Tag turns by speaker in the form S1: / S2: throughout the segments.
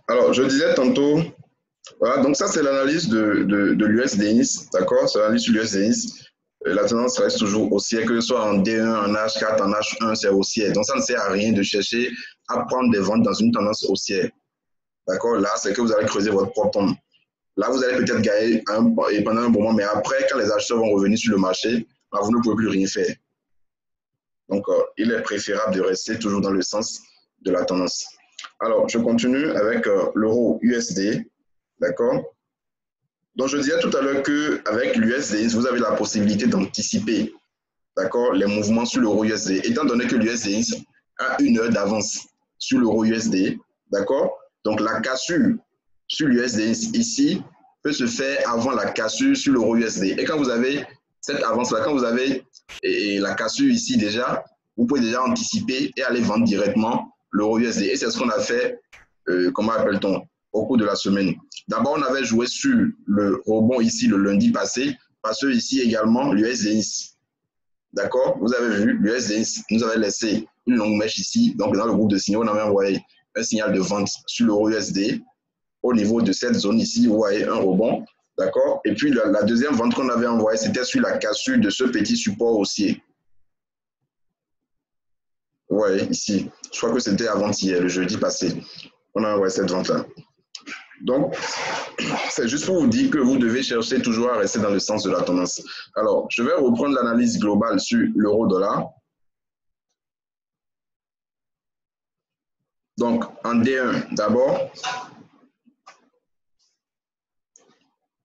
S1: Alors, je disais tantôt, voilà, donc ça c'est l'analyse de l'USD-INS, d'accord? C'est l'analyse sur l'USD-INS. La tendance reste toujours haussière, que ce soit en D1, en H4, en H1, c'est haussière. Donc ça ne sert à rien de chercher à prendre des ventes dans une tendance haussière. D'accord? Là, c'est que vous allez creuser votre propre tombe. Là, vous allez peut-être gagner pendant un moment, mais après, quand les acheteurs vont revenir sur le marché, là, vous ne pouvez plus rien faire. Donc, il est préférable de rester toujours dans le sens de la tendance. Alors, je continue avec l'euro USD. D'accord? Donc, je disais tout à l'heure qu'avec l'USD, vous avez la possibilité d'anticiper, d'accord, les mouvements sur l'euro USD. Étant donné que l'USD a une heure d'avance sur l'euro USD, d'accord? Donc, la cassure sur l'USD ici peut se faire avant la cassure sur l'euro USD. Et quand vous avez cette avance-là, quand vous avez la cassure ici déjà, vous pouvez déjà anticiper et aller vendre directement l'euro USD. Et c'est ce qu'on a fait, comment appelle-t-on, au cours de la semaine. D'abord, on avait joué sur le rebond ici le lundi passé, parce que ici également, l'USD. D'accord? Vous avez vu, l'USD nous avait laissé une longue mèche ici. Donc, dans le groupe de signaux, on avait envoyé un signal de vente sur l'euro USD. Au niveau de cette zone ici, vous voyez un rebond. D'accord? Et puis, la deuxième vente qu'on avait envoyée, c'était sur la cassure de ce petit support haussier. Vous voyez ici. Je crois que c'était avant-hier, le jeudi passé. On a envoyé cette vente-là. Donc, c'est juste pour vous dire que vous devez chercher toujours à rester dans le sens de la tendance. Alors, je vais reprendre l'analyse globale sur l'euro-dollar. Donc, en D1, d'abord,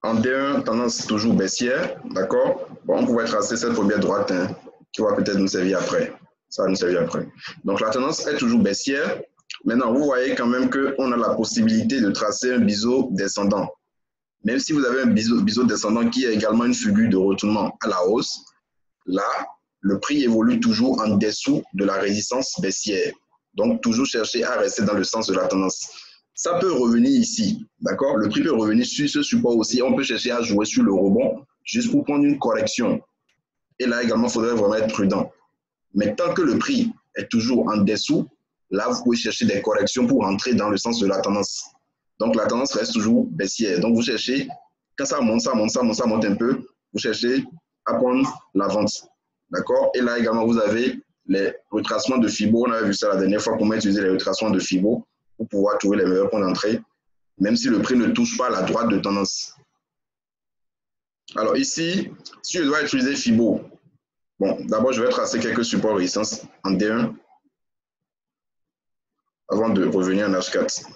S1: en D1, tendance toujours baissière, d'accord? Bon, on pourrait tracer cette première droite qui va peut-être nous servir après. Ça va nous servir après. Donc, la tendance est toujours baissière. Maintenant, vous voyez quand même qu'on a la possibilité de tracer un biseau descendant. Même si vous avez un biseau descendant qui est également une figure de retournement à la hausse, là, le prix évolue toujours en dessous de la résistance baissière. Donc, toujours chercher à rester dans le sens de la tendance. Ça peut revenir ici, d'accord? Le prix peut revenir sur ce support aussi. On peut chercher à jouer sur le rebond juste pour prendre une correction. Et là également, il faudrait vraiment être prudent. Mais tant que le prix est toujours en dessous, là, vous pouvez chercher des corrections pour rentrer dans le sens de la tendance. Donc, la tendance reste toujours baissière. Donc, vous cherchez, quand ça monte, ça monte, ça monte, ça monte un peu, vous cherchez à prendre la vente. D'accord? Et là également, vous avez les retracements de Fibo. On avait vu ça la dernière fois, comment utiliser les retracements de Fibo pour pouvoir trouver les meilleurs points d'entrée, même si le prix ne touche pas la droite de tendance. Alors ici, si je dois utiliser Fibo, bon, d'abord je vais tracer quelques supports résistance en D1 avant de revenir en H4.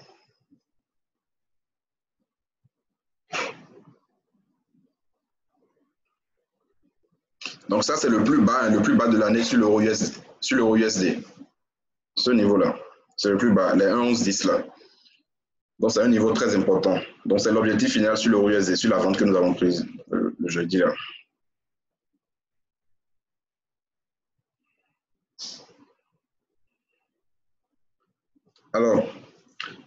S1: Donc ça, c'est le plus bas de l'année sur l'euro USD. Ce niveau-là, c'est le plus bas, les 1,1110 là. Donc c'est un niveau très important. Donc c'est l'objectif final sur l'euro USD, sur la vente que nous avons prise le jeudi là. Alors,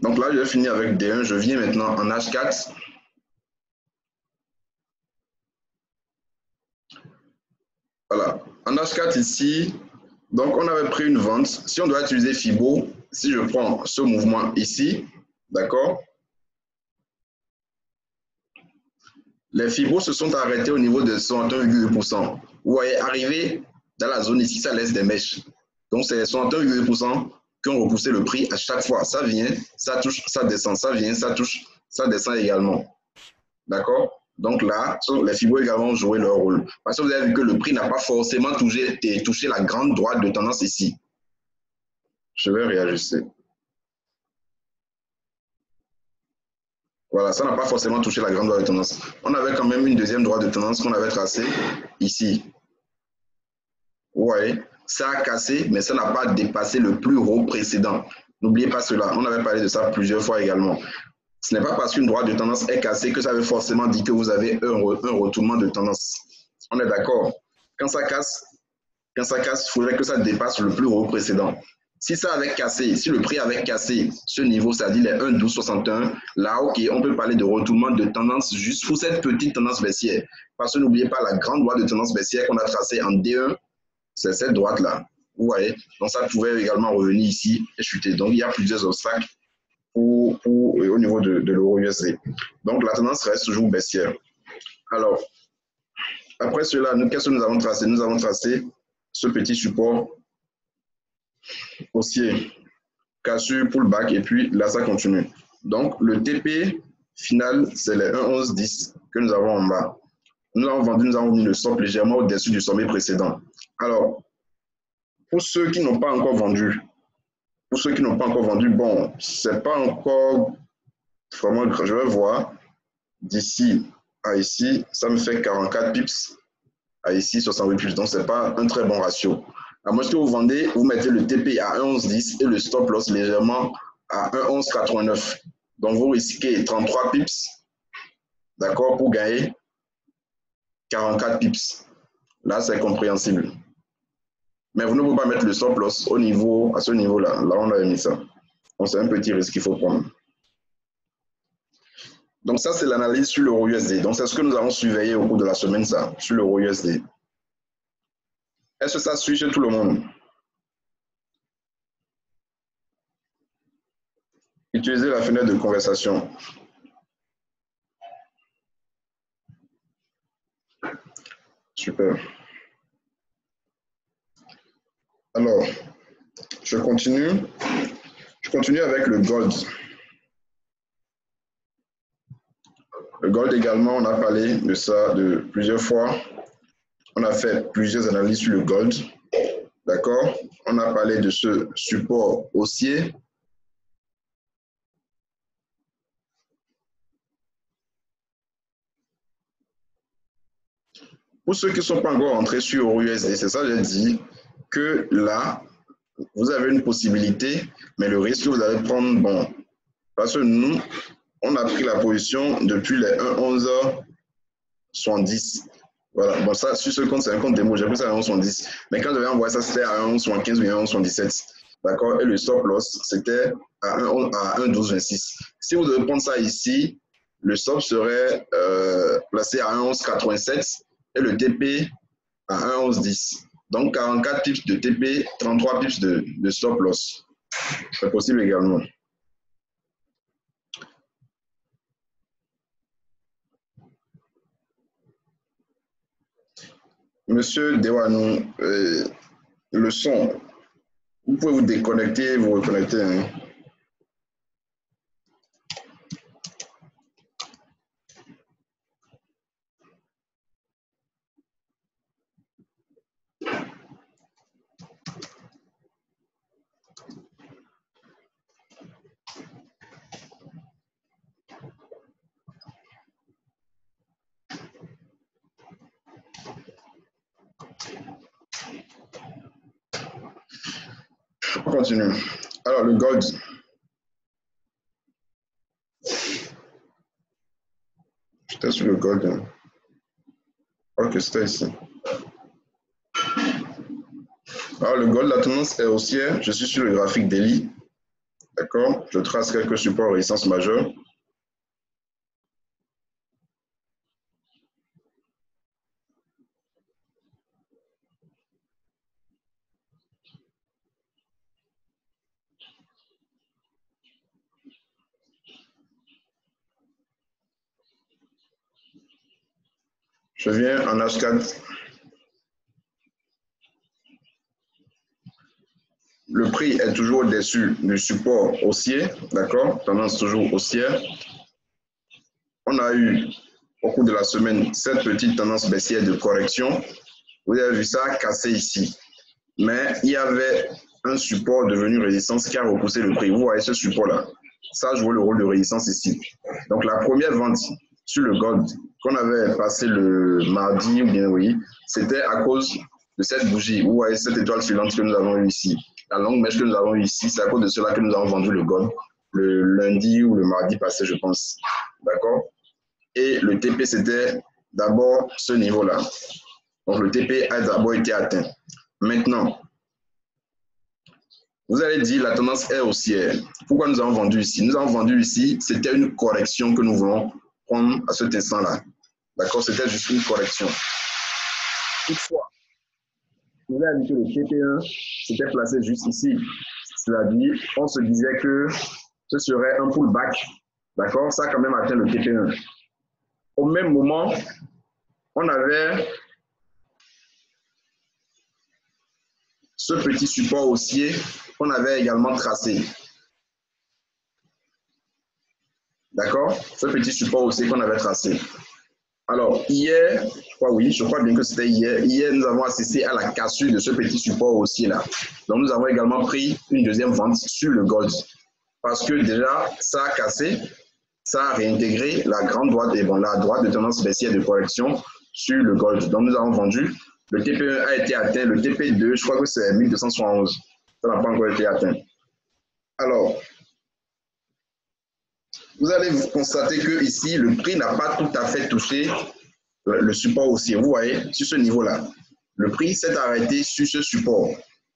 S1: donc là, je vais finir avec D1. Je viens maintenant en H4. Voilà. En H4 ici, donc on avait pris une vente. Si on doit utiliser Fibo, si je prends ce mouvement ici, d'accord, les Fibos se sont arrêtés au niveau de 61,8%. Vous voyez, arriver dans la zone ici, ça laisse des mèches. Donc, c'est 61,8% qui ont repoussé le prix à chaque fois. Ça vient, ça touche, ça descend, ça vient, ça touche, ça descend également. D'accord? Donc là, les Fibos également ont joué leur rôle. Parce que vous avez vu que le prix n'a pas forcément touché la grande droite de tendance ici. Je vais réajuster. Voilà, ça n'a pas forcément touché la grande droite de tendance. On avait quand même une deuxième droite de tendance qu'on avait tracée ici. Vous voyez, ça a cassé, mais ça n'a pas dépassé le plus haut précédent. N'oubliez pas cela. On avait parlé de ça plusieurs fois également. Ce n'est pas parce qu'une droite de tendance est cassée que ça veut forcément dire que vous avez un retournement de tendance. On est d'accord. Quand ça casse, il faudrait que ça dépasse le plus haut précédent. Si ça avait cassé, si le prix avait cassé ce niveau, c'est-à-dire les 1,1261, là, ok, on peut parler de retournement de tendance juste pour cette petite tendance baissière. Parce que n'oubliez pas la grande droite de tendance baissière qu'on a tracée en D1, c'est cette droite-là. Vous voyez? Donc ça pouvait également revenir ici et chuter. Donc il y a plusieurs obstacles au niveau de l'euro USD. Donc, la tendance reste toujours baissière. Alors, après cela, qu'est-ce que nous avons tracé? Nous avons tracé ce petit support haussier, cassure, pullback, et puis là, ça continue. Donc, le TP final, c'est les 1,1110 que nous avons en bas. Nous avons vendu, nous avons mis le stop légèrement au-dessus du sommet précédent. Alors, pour ceux qui n'ont pas encore vendu, bon, c'est pas encore vraiment, je vais voir, d'ici à ici, ça me fait 44 pips, à ici 68 pips, donc c'est pas un très bon ratio. À moins que vous vendez, vous mettez le TP à 1,1110 et le stop loss légèrement à 1,1189. Donc vous risquez 33 pips, d'accord, pour gagner 44 pips. Là, c'est compréhensible. Mais vous ne pouvez pas mettre le stop loss à ce niveau-là. Là, on a mis ça. Donc, c'est un petit risque qu'il faut prendre. Donc, ça, c'est l'analyse sur l'euro USD. Donc, c'est ce que nous avons surveillé au cours de la semaine, ça, sur l'euro USD. Est-ce que ça suit chez tout le monde? Utilisez la fenêtre de conversation. Super. Alors, je continue. Je continue avec le gold. Le gold également, on a parlé de ça de plusieurs fois. On a fait plusieurs analyses sur le gold. D'accord? On a parlé de ce support haussier. Pour ceux qui ne sont pas encore entrés sur Euro USD, c'est ça que j'ai dit, que là, vous avez une possibilité, mais le risque que vous allez prendre, bon, parce que nous, on a pris la position depuis les 1,1170. Voilà, bon, ça, sur ce compte, c'est un compte démo, j'ai pris ça à 1,70. Mais quand j'avais envoyé ça, c'était à 1,75 ou 1,77. D'accord? Et le stop loss, c'était à 1,1226. Si vous devez prendre ça ici, le stop serait placé à 1,1187 et le TP à 1,1110. Donc, 44 pips de TP, 33 pips de stop loss. C'est possible également. Monsieur Dewanou, le son, vous pouvez vous déconnecter, vous reconnecter. Hein. On continue. Alors, le gold. J'étais sur le gold. Hein. Ok, c'était ici. Alors, le gold, la tendance est haussière. Je suis sur le graphique daily. D'accord? Je trace quelques supports résistance majeure. Je viens en H4. Le prix est toujours au-dessus du support haussier, d'accord? Tendance toujours haussière. On a eu, au cours de la semaine, cette petite tendance baissière de correction. Vous avez vu ça casser ici. Mais il y avait un support devenu résistance qui a repoussé le prix. Vous voyez ce support-là. Ça joue le rôle de résistance ici. Donc, la première vente sur le gold qu'on avait passé le mardi, ou bien oui, c'était à cause de cette bougie. Vous voyez cette étoile suivante que nous avons eue ici. La longue mèche que nous avons eue ici, c'est à cause de cela que nous avons vendu le gold le lundi ou le mardi passé, je pense. D'accord? Et le TP, c'était d'abord ce niveau-là. Donc, le TP a d'abord été atteint. Maintenant, vous allez dire la tendance est haussière. Pourquoi nous avons vendu ici? Nous avons vendu ici, c'était une correction que nous voulons prendre à cet instant-là. D'accord? C'était juste une correction. Toutefois, vous avez vu que le TP1 s'était placé juste ici. C'est-à-dire, on se disait que ce serait un pullback. D'accord? Ça a quand même atteint le TP1. Au même moment, on avait ce petit support haussier qu'on avait également tracé. D'accord? Ce petit support haussier qu'on avait tracé. Alors, hier, je crois bien que c'était hier. Hier, nous avons assisté à la cassure de ce petit support haussier-là. Donc, nous avons également pris une deuxième vente sur le gold. Parce que déjà, ça a cassé, ça a réintégré la grande droite et la droite de tendance baissière de correction sur le gold. Donc, nous avons vendu. Le TP1 a été atteint. Le TP2, je crois que c'est 1271. Ça n'a pas encore été atteint. Alors, vous allez constater que ici, le prix n'a pas tout à fait touché le support haussier. Vous voyez, sur ce niveau-là, le prix s'est arrêté sur ce support.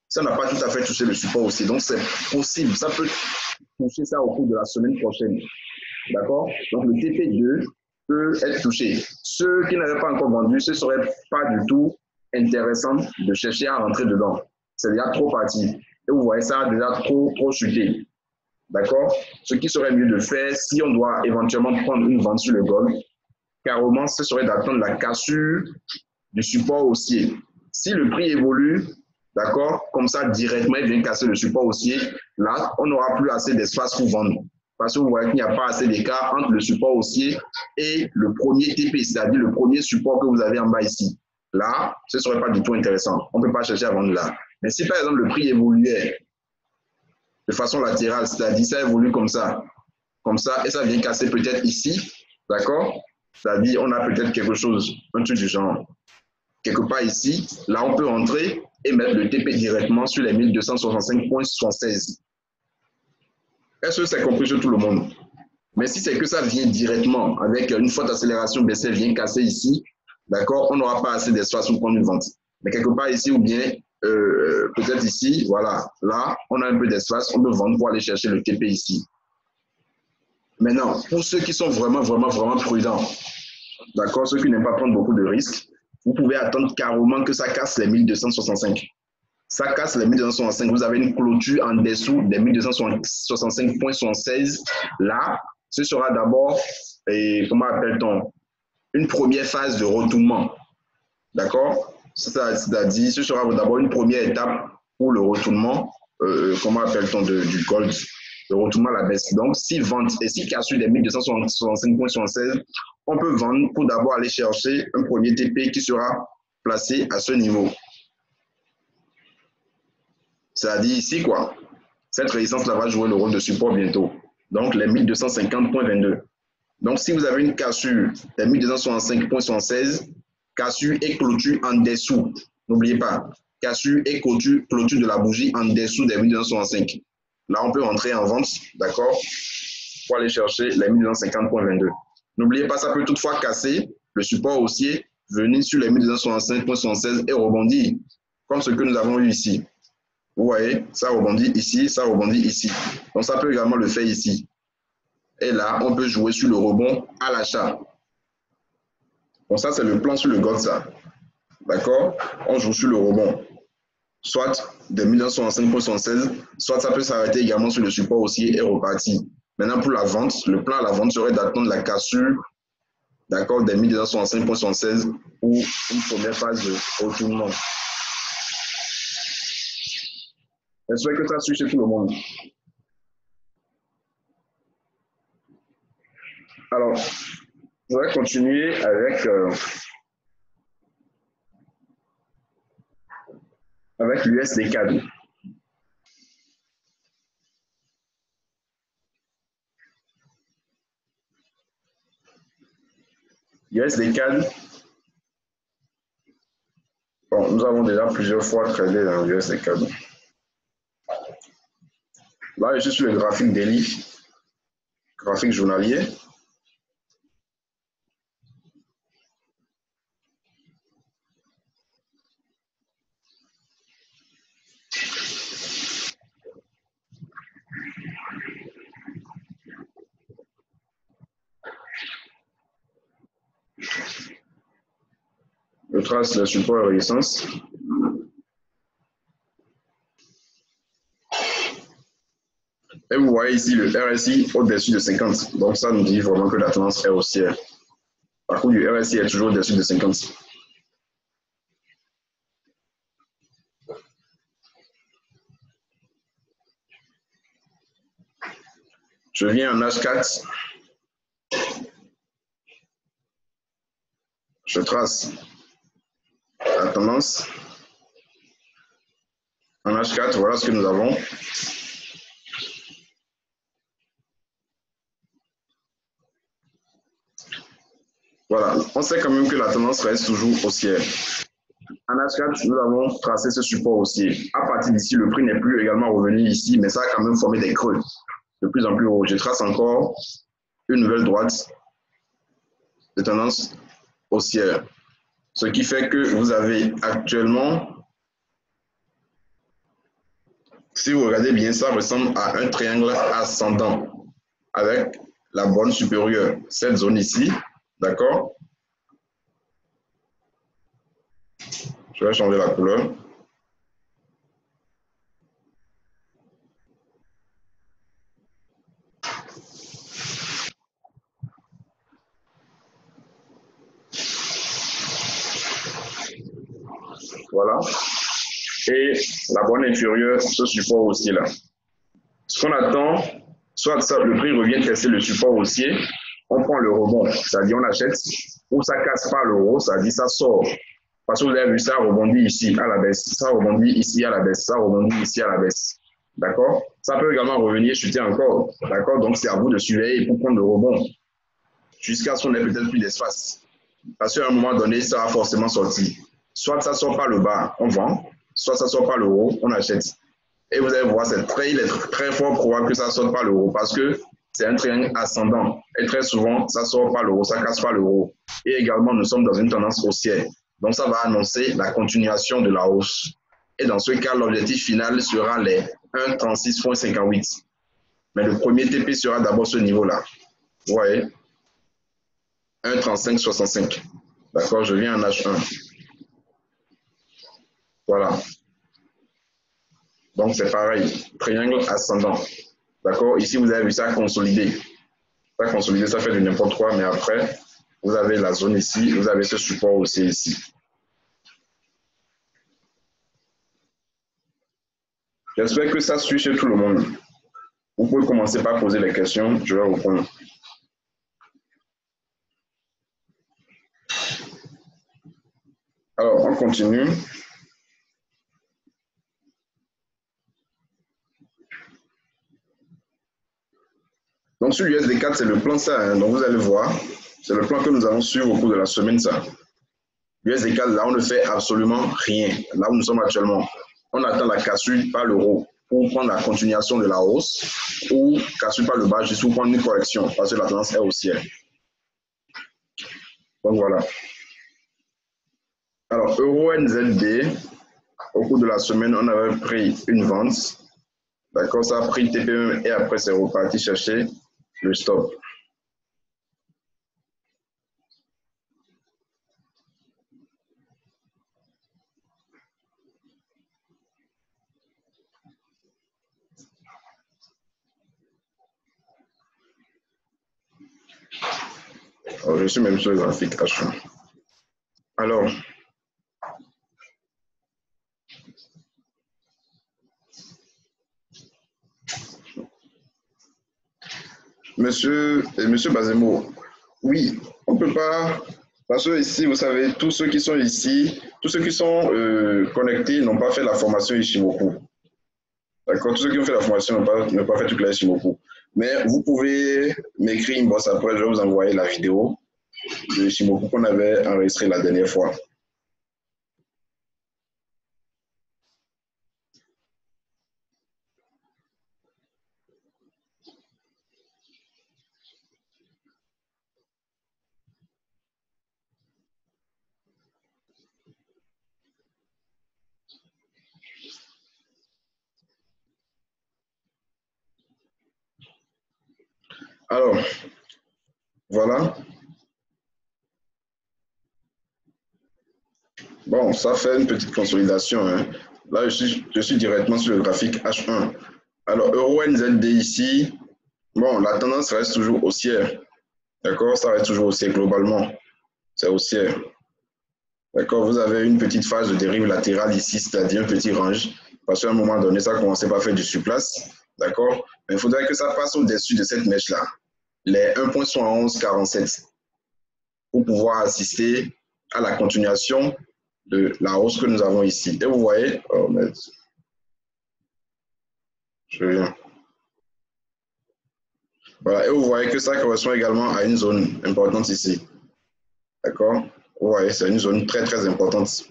S1: Ça n'a pas tout à fait touché le support haussier. Donc, c'est possible. Ça peut toucher ça au cours de la semaine prochaine. D'accord? Donc, le TP2 peut être touché. Ceux qui n'avaient pas encore vendu, ce ne serait pas du tout intéressant de chercher à rentrer dedans. C'est déjà trop parti. Et vous voyez, ça a déjà trop chuté. D'accord? Ce qui serait mieux de faire, si on doit éventuellement prendre une vente sur le gold, carrément, ce serait d'attendre la cassure du support haussier. Si le prix évolue, d'accord, comme ça, directement, il vient casser le support haussier, là, on n'aura plus assez d'espace pour vendre. Parce que vous voyez qu'il n'y a pas assez d'écart entre le support haussier et le premier TP, c'est-à-dire le premier support que vous avez en bas ici. Là, ce ne serait pas du tout intéressant. On ne peut pas chercher à vendre là. Mais si, par exemple, le prix évoluait de façon latérale, c'est-à-dire ça évolue comme ça, et ça vient casser peut-être ici, d'accord? C'est-à-dire on a peut-être quelque chose, un truc du genre, quelque part ici, là on peut entrer et mettre le TP directement sur les 1265,76. Est-ce que c'est compris sur tout le monde? Mais si c'est que ça vient directement avec une forte accélération baissière, vient casser ici, d'accord, on n'aura pas assez d'espace pour prendre une vente. Mais quelque part ici ou bien peut-être ici, voilà, là, on a un peu d'espace, on peut vendre pour aller chercher le TP ici. Maintenant, pour ceux qui sont vraiment prudents, d'accord, ceux qui n'aiment pas prendre beaucoup de risques, vous pouvez attendre carrément que ça casse les 1265. Ça casse les 1265, vous avez une clôture en dessous des 1265,76. Là, ce sera d'abord, comment appelle-t-on, une première phase de retournement. D'accord? C'est-à-dire, ce sera d'abord une première étape pour le retournement, comment appelle-t-on, du gold, le retournement à la baisse. Donc, si vente et si cassure des 1265,76, on peut vendre pour d'abord aller chercher un premier TP qui sera placé à ce niveau. C'est-à-dire ici, quoi. Cette résistance-là va jouer le rôle de support bientôt. Donc, les 1250,22. Donc, si vous avez une cassure des 1265,76, cassure et clôture en dessous. N'oubliez pas, cassure et clôture de la bougie en dessous des 1265. Là, on peut rentrer en vente, d'accord, pour aller chercher les 1250,22. N'oubliez pas, ça peut toutefois casser le support haussier, venir sur les 1265,76 et rebondir, comme ce que nous avons eu ici. Vous voyez, ça rebondit ici, ça rebondit ici. Donc, ça peut également le faire ici. Et là, on peut jouer sur le rebond à l'achat. Donc, ça, c'est le plan sur le gold, ça. D'accord? On joue sur le rebond. Soit de 1965,76, soit ça peut s'arrêter également sur le support haussier et repartir. Maintenant, pour la vente, le plan à la vente serait d'attendre la cassure, d'accord, des 1965,76 ou une première phase de retournement. J'espère que ça suit chez tout le monde. Alors, je vais continuer avec l'USD-CAD. USD-CAD, bon, nous avons déjà plusieurs fois tradé dans l'USD-CAD. Là, je suis sur le graphique daily, graphique journalier. Je trace le support et résistance. Et vous voyez voyez ici le RSI au-dessus de 50. Donc ça nous dit vraiment que la tendance est haussière. Par contre, le RSI est toujours au-dessus de 50. Je viens en H4. Je trace la tendance. En H4, voilà ce que nous avons. Voilà, on sait quand même que la tendance reste toujours haussière. En H4, nous avons tracé ce support haussier. À partir d'ici, le prix n'est plus également revenu ici, mais ça a quand même formé des creux de plus en plus haut. Je trace encore une nouvelle droite de tendance haussière. Ce qui fait que vous avez actuellement, si vous regardez bien, ça ressemble à un triangle ascendant avec la borne supérieure, cette zone ici, d'accord? Je vais changer la couleur. Voilà. Et la borne inférieure, ce support haussier là. Ce qu'on attend, soit ça, le prix revient tester le support haussier, on prend le rebond, c'est-à-dire on achète, ou ça casse pas le haut, c'est-à-dire ça sort. Parce que vous avez vu, ça rebondit ici à la baisse, ça rebondit ici à la baisse, ça rebondit ici à la baisse. D'accord? Ça peut également revenir chuter encore. D'accord? Donc c'est à vous de surveiller pour prendre le rebond jusqu'à ce qu'on ait peut-être plus d'espace. Parce qu'à un moment donné, ça va forcément sortir. Soit ça sort par le bas, on vend, soit ça sort par le haut, on achète. Et vous allez voir, il est très fort probable que ça sorte par le haut parce que c'est un triangle ascendant. Et très souvent, ça sort par le haut, ça casse par le haut. Et également, nous sommes dans une tendance haussière. Donc, ça va annoncer la continuation de la hausse. Et dans ce cas, l'objectif final sera les 1,36,58. Mais le premier TP sera d'abord ce niveau-là. Vous voyez? 1,35,65. D'accord? Je viens en H1. Voilà. Donc, c'est pareil. Triangle ascendant. D'accord? Ici, vous avez vu ça consolider. Ça consolider, ça fait de n'importe quoi, mais après, vous avez la zone ici, vous avez ce support aussi ici. J'espère que ça suit chez tout le monde. Vous pouvez commencer par poser les questions, je vais répondre. Alors, on continue. Donc, sur l'USD4, c'est le plan ça. Hein. Donc, vous allez voir, c'est le plan que nous allons suivre au cours de la semaine ça. L'USD4, là, on ne fait absolument rien. Là où nous sommes actuellement, on attend la cassure par l'euro pour prendre la continuation de la hausse ou cassure par le bas juste pour prendre une correction parce que la tendance est haussière. Donc, voilà. Alors, Euro-NZD, au cours de la semaine, on avait pris une vente. D'accord, ça a pris TPM et après, c'est reparti chercher le stop. Alors, je suis même sur le graphique H1. Alors, monsieur Bazemo, oui, on ne peut pas, parce que ici, vous savez, tous ceux qui sont ici, tous ceux qui sont connectés n'ont pas fait la formation Ishimoku. D'accord, tous ceux qui ont fait la formation n'ont pas fait toute la Ishimoku. Mais vous pouvez m'écrire une bosse après, je vais vous envoyer la vidéo de Ishimoku qu'on avait enregistrée la dernière fois. Alors, voilà. Bon, ça fait une petite consolidation. Hein. Là, je suis directement sur le graphique H1. Alors, Euro NZD ici, bon, la tendance reste toujours haussière. D'accord? Ça reste toujours haussière globalement. C'est haussière. D'accord? Vous avez une petite phase de dérive latérale ici, c'est-à-dire un petit range. Parce qu'à un moment donné, ça commençait par faire du surplace. D'accord? Mais il faudrait que ça passe au-dessus de cette mèche-là. Les 1,7147 pour pouvoir assister à la continuation de la hausse que nous avons ici. Et vous voyez, oh, mais je viens. Voilà, et vous voyez que ça correspond également à une zone importante ici. D'accord? Vous voyez, c'est une zone très, très importante.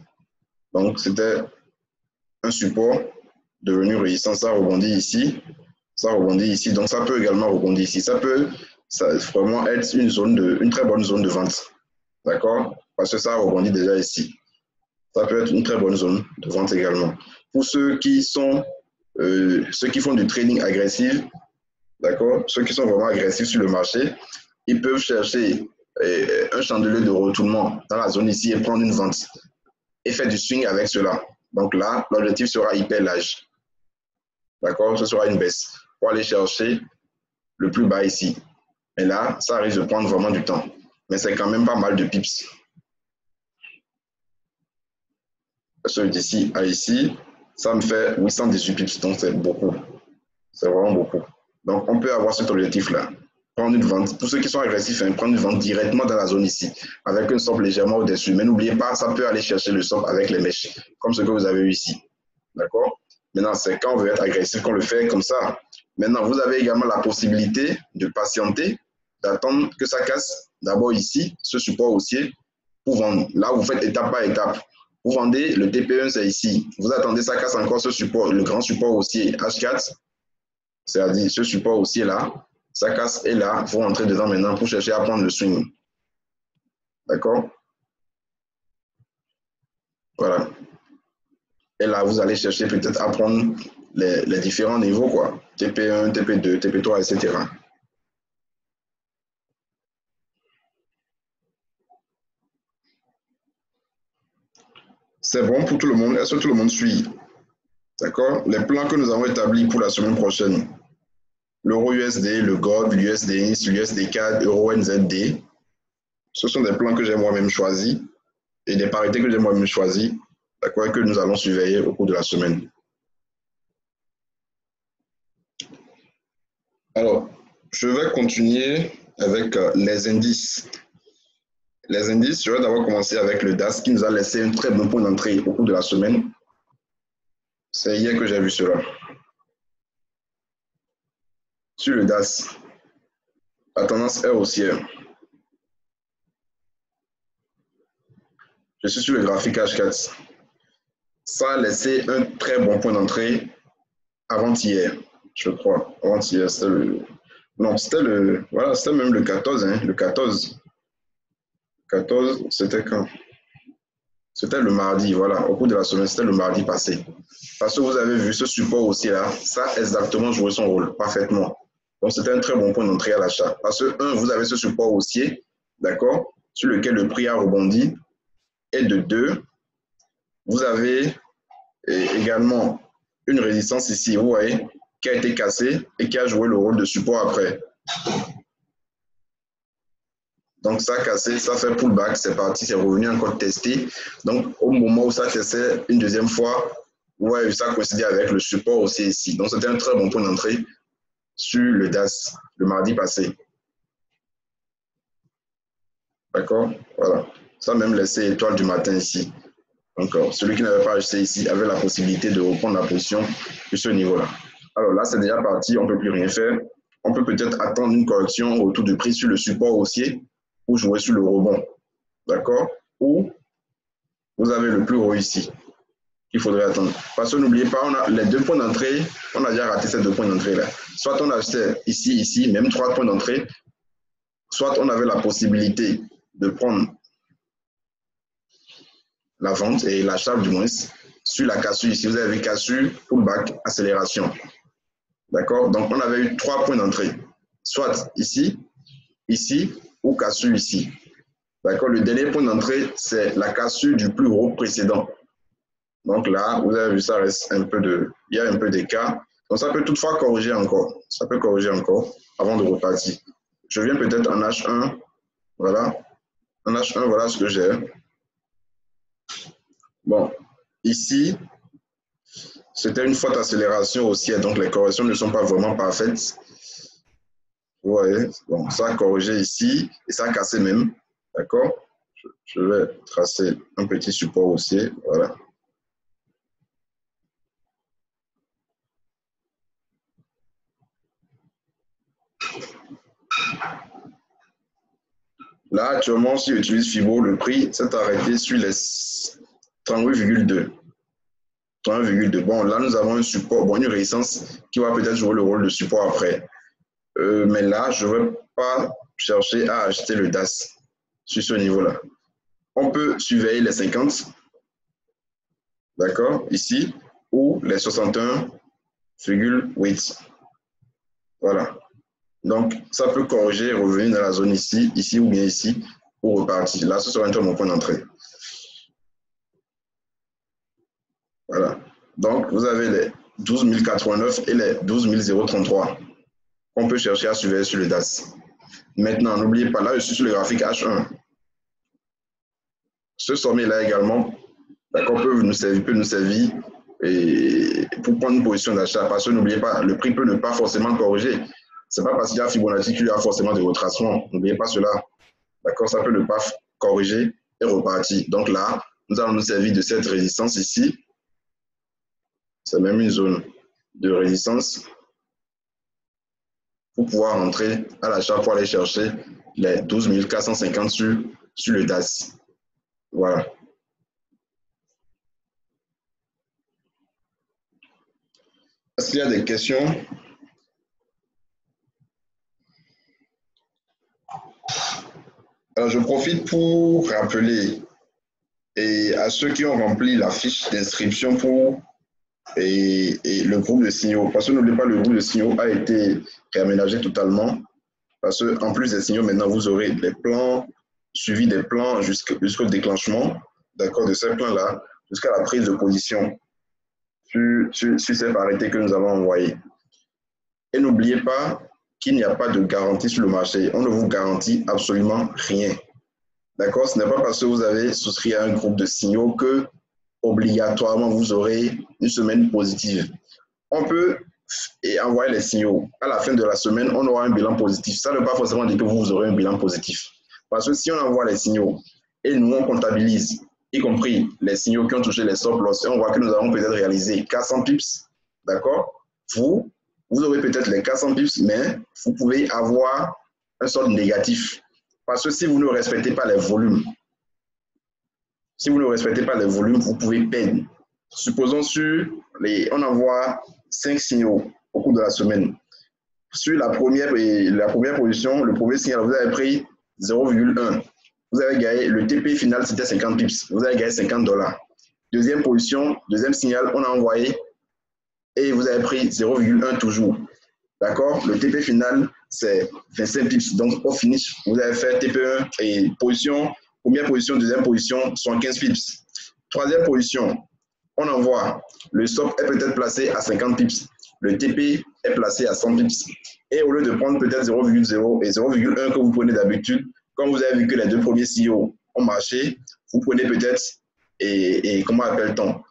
S1: Donc, c'était un support devenu résistant. Ça rebondit ici. Ça rebondit ici. Donc, ça peut également rebondir ici. Ça peut vraiment être une très bonne zone de vente. D'accord? Parce que ça rebondit déjà ici. Ça peut être une très bonne zone de vente également. Pour ceux qui font du trading agressif, d'accord, ceux qui sont vraiment agressifs sur le marché, ils peuvent chercher un chandelier de retournement dans la zone ici et prendre une vente et faire du swing avec cela. Donc là, l'objectif sera hyper large. D'accord, ce sera une baisse pour aller chercher le plus bas ici. Et là, ça risque de prendre vraiment du temps. Mais c'est quand même pas mal de pips. Celui d'ici à ici, ça me fait 818 pips, donc c'est beaucoup. C'est vraiment beaucoup. Donc, on peut avoir cet objectif-là. Prendre une vente. Pour ceux qui sont agressifs, hein, prendre une vente directement dans la zone ici, avec un stop légèrement au-dessus. Mais n'oubliez pas, ça peut aller chercher le stop avec les mèches, comme ce que vous avez eu ici. D'accord? Maintenant, c'est quand on veut être agressif qu'on le fait comme ça. Maintenant, vous avez également la possibilité de patienter, d'attendre que ça casse d'abord ici, ce support haussier, pour vendre. Là, vous faites étape par étape. Vous vendez, le TP1, c'est ici. Vous attendez, ça casse encore ce support, le grand support haussier H4. C'est-à-dire, ce support aussi est là, ça casse et là, il faut rentrer dedans maintenant pour chercher à prendre le swing. D'accord? Voilà. Et là, vous allez chercher peut-être à prendre les différents niveaux, quoi. TP1, TP2, TP3, etc. C'est bon pour tout le monde. Est-ce que tout le monde suit? D'accord? Les plans que nous avons établis pour la semaine prochaine. L'euro USD, le GOD, l'USD, l'USD CAD, Euro NZD. Ce sont des plans que j'ai moi-même choisis et des parités que j'ai moi-même choisis, d'accord, que nous allons surveiller au cours de la semaine. Alors, je vais continuer avec les indices. Les indices, je vais d'abord commencer avec le DAS qui nous a laissé un très bon point d'entrée au cours de la semaine. C'est hier que j'ai vu cela. Sur le DAS, la tendance est haussière. Je suis sur le graphique H4. Ça a laissé un très bon point d'entrée avant-hier, je crois. Avant-hier, c'était le... Non, c'était le... Voilà, c'était même le 14, hein, le 14. 14, c'était quand? C'était le mardi, voilà, au cours de la semaine, c'était le mardi passé. Parce que vous avez vu ce support aussi là, ça a exactement joué son rôle, parfaitement. Donc c'était un très bon point d'entrée à l'achat. Parce que, un, vous avez ce support haussier, d'accord, sur lequel le prix a rebondi. Et de deux, vous avez également une résistance ici, vous voyez, qui a été cassée et qui a joué le rôle de support après. Donc, ça a cassé, ça fait pullback, c'est parti, c'est revenu encore tester. Donc, au moment où ça testait une deuxième fois, ouais, ça a coïncidé avec le support aussi ici. Donc, c'était un très bon point d'entrée sur le DAS le mardi passé. D'accord? Voilà. Ça a même laissé étoile du matin ici. Donc, celui qui n'avait pas acheté ici avait la possibilité de reprendre la position sur ce niveau-là. Alors là, c'est déjà parti, on ne peut plus rien faire. On peut peut-être attendre une correction au retour de prix sur le support haussier ou jouer sur le rebond. D'accord? Ou vous avez le plus haut ici qu'il faudrait attendre. Parce que n'oubliez pas, on a les deux points d'entrée, on a déjà raté ces deux points d'entrée là. Soit on achetait ici, ici, même 3 points d'entrée, soit on avait la possibilité de prendre la vente et l'achat du moins sur la cassure ici. Vous avez cassure, pullback, accélération. D'accord? Donc on avait eu 3 points d'entrée. Soit ici, ici ou cassure ici. D'accord? Le dernier point d'entrée, c'est la cassure du plus haut précédent. Donc là, vous avez vu, ça reste un peu de... Il y a un peu d'écart. Donc, ça peut toutefois corriger encore. Ça peut corriger encore avant de repartir. Je viens peut-être en H1. Voilà. En H1, voilà ce que j'ai. Bon, ici, c'était une forte accélération haussière, donc les corrections ne sont pas vraiment parfaites. Vous voyez, bon, ça a corrigé ici et ça a cassé même. D'accord? Je vais tracer un petit support haussier. Voilà. Là, actuellement, si j'utilise Fibo, le prix s'est arrêté sur les 38,2. 31,2. Bon, là, nous avons un support, bon, une résistance qui va peut-être jouer le rôle de support après. Mais là, je ne vais pas chercher à acheter le DAS sur ce niveau-là. On peut surveiller les 50, d'accord, ici, ou les 61,8. Voilà. Donc, ça peut corriger et revenir dans la zone ici, ici ou bien ici, pour repartir. Là, ce sera mon point d'entrée. Voilà. Donc, vous avez les 12 089 et les 12 033 qu'on peut chercher à surveiller sur le DAS. Maintenant, n'oubliez pas, là, je suis sur le graphique H1. Ce sommet-là également, d'accord, peut nous servir et pour prendre une position d'achat. Parce que n'oubliez pas, le prix peut ne pas forcément corriger. Ce n'est pas parce qu'il y a Fibonacci qu'il y a forcément des retracements. N'oubliez pas cela. D'accord, ça peut ne pas corriger et repartir. Donc là, nous allons nous servir de cette résistance ici. C'est même une zone de résistance pour pouvoir rentrer à l'achat pour aller chercher les 12 450 sur le DAS. Voilà. Est-ce qu'il y a des questions? Alors, je profite pour rappeler à ceux qui ont rempli la fiche d'inscription pour le groupe de signaux. Parce que n'oubliez pas, le groupe de signaux a été réaménagé totalement. Parce qu'en plus des signaux, maintenant, vous aurez des plans, suivi des plans jusqu'au déclenchement, d'accord, de ces plans-là, jusqu'à la prise de position sur ces parités que nous avons envoyées. Et n'oubliez pas qu'il n'y a pas de garantie sur le marché. On ne vous garantit absolument rien. D'accord? Ce n'est pas parce que vous avez souscrit à un groupe de signaux que obligatoirement vous aurez une semaine positive. On peut envoyer les signaux. À la fin de la semaine, on aura un bilan positif. Ça ne veut pas forcément dire que vous aurez un bilan positif. Parce que si on envoie les signaux et nous on comptabilise, y compris les signaux qui ont touché les stop loss, et on voit que nous avons peut-être réalisé 400 pips, d'accord? Vous aurez peut-être les 400 pips, mais vous pouvez avoir un solde négatif. Parce que si vous ne respectez pas les volumes, vous pouvez perdre. Supposons on envoie 5 signaux au cours de la semaine. Sur la première position, le premier signal, vous avez pris 0,1. Vous avez gagné, le TP final, c'était 50 pips. Vous avez gagné $50. Deuxième position, deuxième signal, on a envoyé et vous avez pris 0,1 toujours. D'accord? Le TP final, c'est 25 pips. Donc, au finish, vous avez fait TP1 et première position, deuxième position, 75 pips. Troisième position, on envoie. Le stop est peut-être placé à 50 pips. Le TP est placé à 100 pips. Et au lieu de prendre peut-être 0,0 et 0,1 que vous prenez d'habitude, comme vous avez vu que les deux premiers CEO ont marché, vous prenez peut-être, comment appelle-t-on,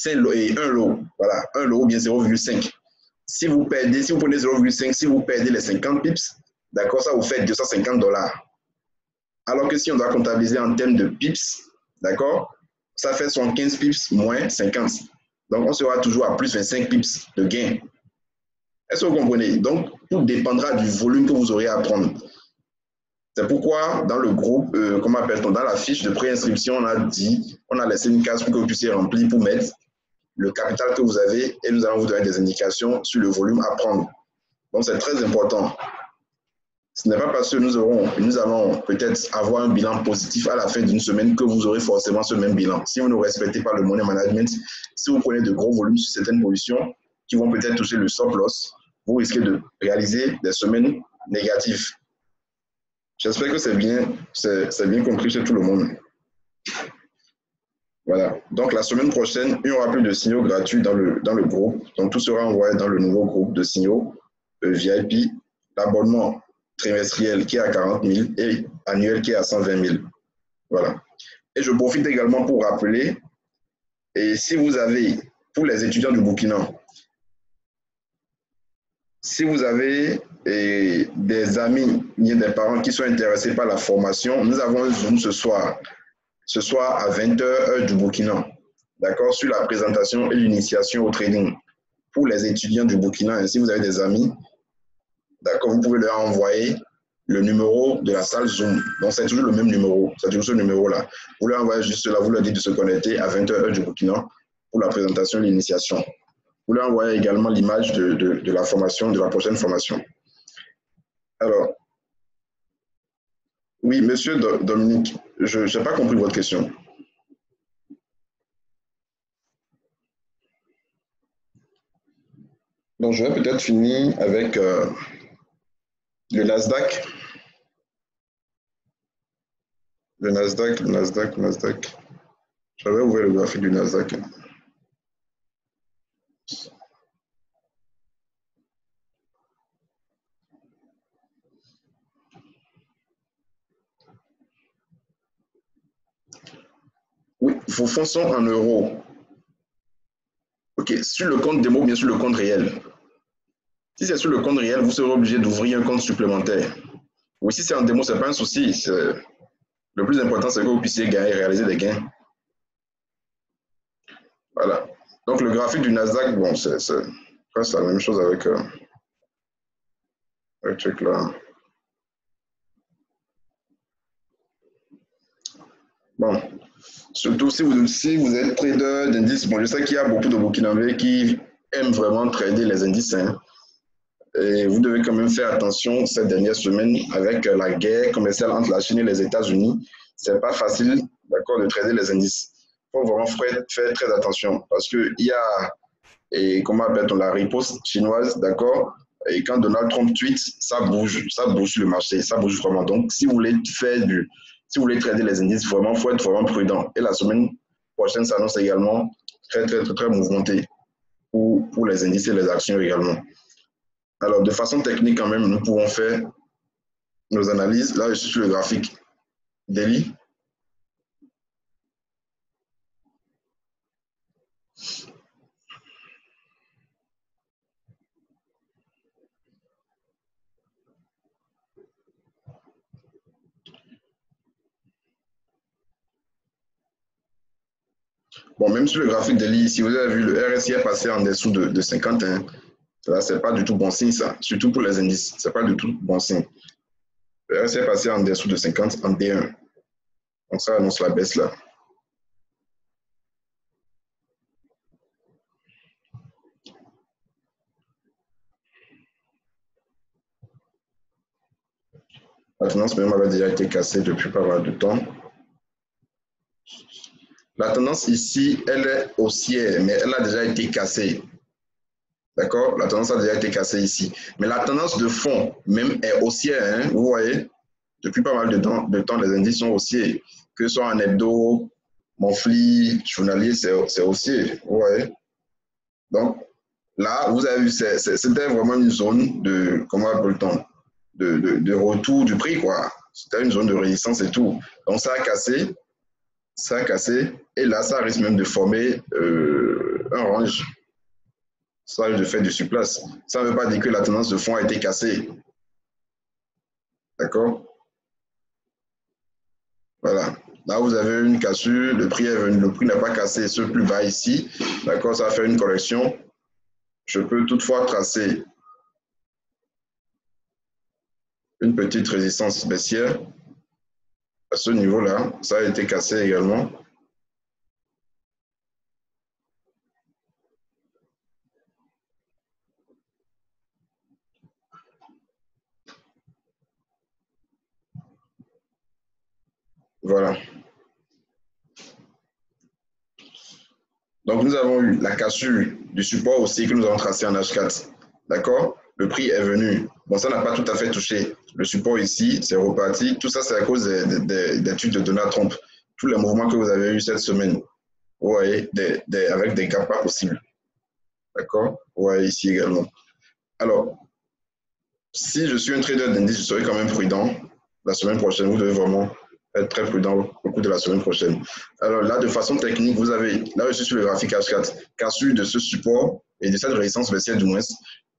S1: un lot, voilà, un lot ou bien 0,5. Si vous prenez 0,5, si vous perdez les 50 pips, d'accord, ça vous fait $250. Alors que si on doit comptabiliser en termes de pips, d'accord, ça fait 75 pips moins 50. Donc, on sera toujours à plus 25 pips de gain. Est-ce que vous comprenez? Donc, tout dépendra du volume que vous aurez à prendre. C'est pourquoi, dans le groupe, comment appelle-t-on, dans la fiche de préinscription, on a laissé une case pour que vous puissiez remplir pour mettre le capital que vous avez et nous allons vous donner des indications sur le volume à prendre. Donc, c'est très important. Ce n'est pas parce que nous allons peut-être avoir un bilan positif à la fin d'une semaine que vous aurez forcément ce même bilan. Si vous ne respectez pas le money management, si vous prenez de gros volumes sur certaines positions qui vont peut-être toucher le stop loss, vous risquez de réaliser des semaines négatives. J'espère que c'est bien compris chez tout le monde. Voilà. Donc, la semaine prochaine, il n'y aura plus de signaux gratuits dans le groupe. Donc, tout sera envoyé dans le nouveau groupe de signaux VIP. L'abonnement trimestriel qui est à 40 000 et annuel qui est à 120 000. Voilà. Et je profite également pour rappeler, et si vous avez, pour les étudiants du Burkina, si vous avez des amis, des parents qui sont intéressés par la formation, nous avons un Zoom ce soir à 20h, heure du Burkina, d'accord, sur la présentation et l'initiation au trading pour les étudiants du Burkina. Et si vous avez des amis, d'accord, vous pouvez leur envoyer le numéro de la salle Zoom. Donc, c'est toujours le même numéro, c'est toujours ce numéro-là. Vous leur envoyez juste là, vous leur dites de se connecter à 20h, heure du Burkina pour la présentation et l'initiation. Vous leur envoyez également l'image de la formation, de la prochaine formation. Alors, oui, monsieur Dominique, je n'ai pas compris votre question. Donc, je vais peut-être finir avec le Nasdaq. Le Nasdaq. J'avais ouvert le graphique du Nasdaq. Oui, vos fonds sont en euros. OK, sur le compte démo ou bien sur le compte réel. Si c'est sur le compte réel, vous serez obligé d'ouvrir un compte supplémentaire. Oui, si c'est en démo, ce n'est pas un souci. Le plus important, c'est que vous puissiez gagner, réaliser des gains. Voilà. Donc, le graphique du Nasdaq, bon, c'est presque la même chose avec le truc là. Bon, surtout si vous êtes trader d'indices, bon, je sais qu'il y a beaucoup de Burkinabés qui aiment vraiment trader les indices, hein. Et vous devez quand même faire attention cette dernière semaine avec la guerre commerciale entre la Chine et les États-Unis. C'est pas facile, d'accord, de trader les indices. Il faut vraiment faire très attention parce qu'il y a, et comment appelle-t-on, la riposte chinoise, d'accord? Et quand Donald Trump tweet, ça bouge le marché, ça bouge vraiment. Donc, si vous voulez si vous voulez trader les indices, vraiment, il faut être vraiment prudent. Et la semaine prochaine s'annonce également très mouvementée pour les indices et les actions également. Alors, de façon technique, quand même, nous pouvons faire nos analyses. Là, je suis sur le graphique daily. Bon, même sur le graphique daily, si vous avez vu, le RSI est passé en dessous de 51. Là, ce n'est pas du tout bon signe, ça. Surtout pour les indices. Ce n'est pas du tout bon signe. Le RSI est passé en dessous de 50 en D1. Donc, ça annonce la baisse là. La tendance même avait déjà été cassée depuis pas mal de temps. La tendance ici, elle est haussière, mais elle a déjà été cassée. D'accord? La tendance a déjà été cassée ici. Mais la tendance de fond, même, est haussière. Hein? Vous voyez? Depuis pas mal de temps, les indices sont haussiers. Que ce soit en hebdo, monthly, journalier, c'est haussier. Vous voyez? Donc, là, vous avez vu, c'était vraiment une zone de, comment appelle-t-on, de retour du prix, quoi. C'était une zone de résistance et tout. Donc, ça a cassé, et là, ça risque même de former un range. Ça risque de faire du surplace. Ça ne veut pas dire que la tendance de fond a été cassée. D'accord? Voilà. Là, vous avez une cassure, le prix n'est pas cassé, ce plus bas ici. D'accord? Ça va faire une correction. Je peux toutefois tracer une petite résistance baissière à ce niveau-là. Ça a été cassé également. Voilà. Donc, nous avons eu la cassure du support aussi que nous avons tracé en H4. D'accord? Le prix est venu. Bon, ça n'a pas tout à fait touché. Le support ici, c'est reparti. Tout ça, c'est à cause des tweets de Donald Trump. Tous les mouvements que vous avez eus cette semaine. vous voyez, avec des gaps pas possibles. D'accord? Vous voyez ici également. Alors, si je suis un trader d'indice, je serai quand même prudent. La semaine prochaine, vous devez vraiment être très prudent au cours de la semaine prochaine. Alors là, de façon technique, vous avez, là, je suis sur le graphique H4, cassure de ce support et de cette résistance baissière du moins,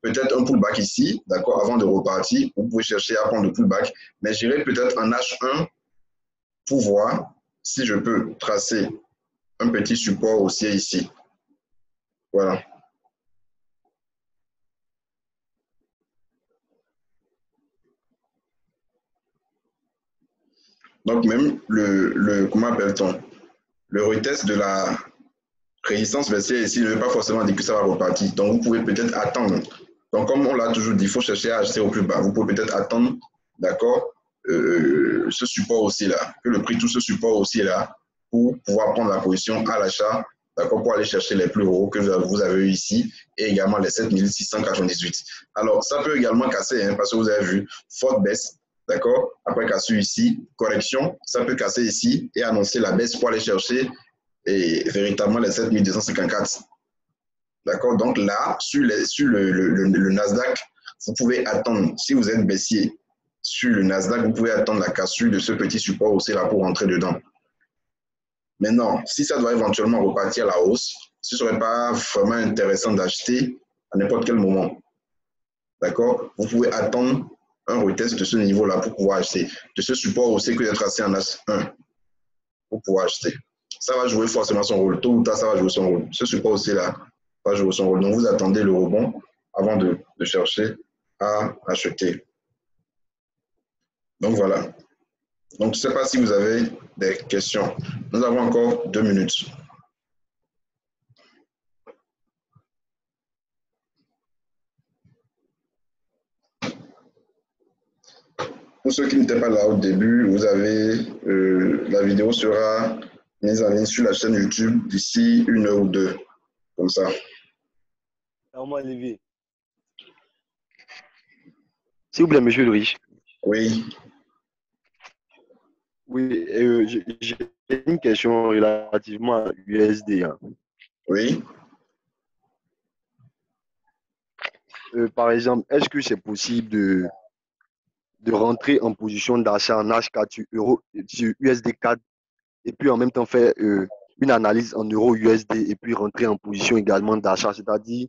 S1: peut-être un pullback ici, d'accord, avant de repartir. Vous pouvez chercher à prendre le pullback, mais j'irai peut-être en H1 pour voir si je peux tracer un petit support haussier ici. Voilà. Donc même comment appelle-t-on? Le retest de la résistance baissière ici ne veut pas forcément dire que ça va repartir. Donc vous pouvez peut-être attendre. Donc comme on l'a toujours dit, il faut chercher à acheter au plus bas. Vous pouvez peut-être attendre, d'accord, ce support aussi là, que le prix touche ce support aussi là, pour pouvoir prendre la position à l'achat, d'accord, pour aller chercher les plus hauts que vous avez eu ici et également les 7698. Alors ça peut également casser, hein, parce que vous avez vu, forte baisse. D'accord? Après cassure ici, correction, ça peut casser ici et annoncer la baisse pour aller chercher véritablement les 7254. D'accord? Donc là, sur le Nasdaq, vous pouvez attendre, si vous êtes baissier sur le Nasdaq, vous pouvez attendre la cassure de ce petit support aussi là pour rentrer dedans. Maintenant, si ça doit éventuellement repartir à la hausse, ce ne serait pas vraiment intéressant d'acheter à n'importe quel moment. D'accord? Vous pouvez attendre un retest de ce niveau-là pour pouvoir acheter. De ce support aussi que j'ai tracé en H1 pour pouvoir acheter. Ça va jouer forcément son rôle. Tôt ou tard, ça va jouer son rôle. Ce support aussi-là va jouer son rôle. Donc, vous attendez le rebond avant de chercher à acheter. Donc, voilà. Donc, je ne sais pas si vous avez des questions. Nous avons encore 2 minutes. Pour ceux qui n'étaient pas là au début, vous avez la vidéo sera mise en ligne sur la chaîne YouTube d'ici 1 heure ou 2, comme ça.
S2: Moi, Olivier. S'il vous plaît, monsieur Ulrich.
S1: Oui.
S2: Oui, j'ai une question relativement à USD. Hein.
S1: Oui.
S2: Par exemple, est-ce que c'est possible de rentrer en position d'achat en H4 sur USD4 et puis en même temps faire une analyse en euro USD et puis rentrer en position également d'achat, c'est-à-dire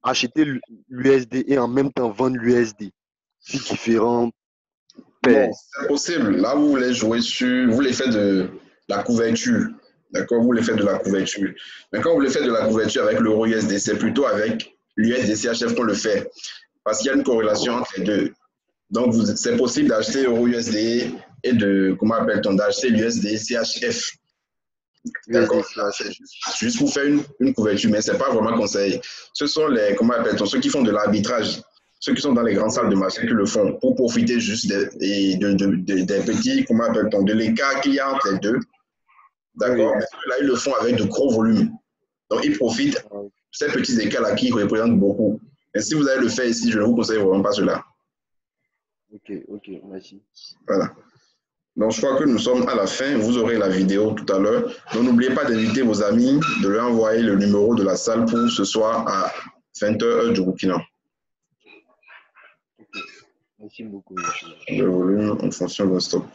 S2: acheter l'USD et en même temps vendre l'USD sur différents paires.
S1: Non, c'est possible. Là, vous voulez jouer sur, vous voulez faire de la couverture. D'accord? Vous voulez faire de la couverture. Mais quand vous voulez faire de la couverture avec l'euro USD, c'est plutôt avec l'USD CHF qu'on le fait. Parce qu'il y a une corrélation entre les deux. Donc, c'est possible d'acheter euro USD et de, comment appelle-t-on, d'acheter l'USD CHF. D'accord? Juste pour faire une couverture, mais ce n'est pas vraiment conseillé. Ce sont les, comment appelle-t-on, ceux qui font de l'arbitrage, ceux qui sont dans les grandes salles de marché qui le font pour profiter juste des petits, comment appelle-t-on, de l'écart qu'il y a entre les deux. D'accord? Oui. Mais là, ils le font avec de gros volumes. Donc, ils profitent de ces petits écarts-là qui représentent beaucoup. Mais si vous allez le faire ici, je ne vous conseille vraiment pas cela.
S2: Ok, merci.
S1: Voilà. Donc, je crois que nous sommes à la fin. Vous aurez la vidéo tout à l'heure. Donc, n'oubliez pas d'inviter vos amis, de leur envoyer le numéro de la salle pour ce soir à 20h heure du Burkina.
S2: Okay. Merci beaucoup.
S1: Le volume en fonction d'un stop.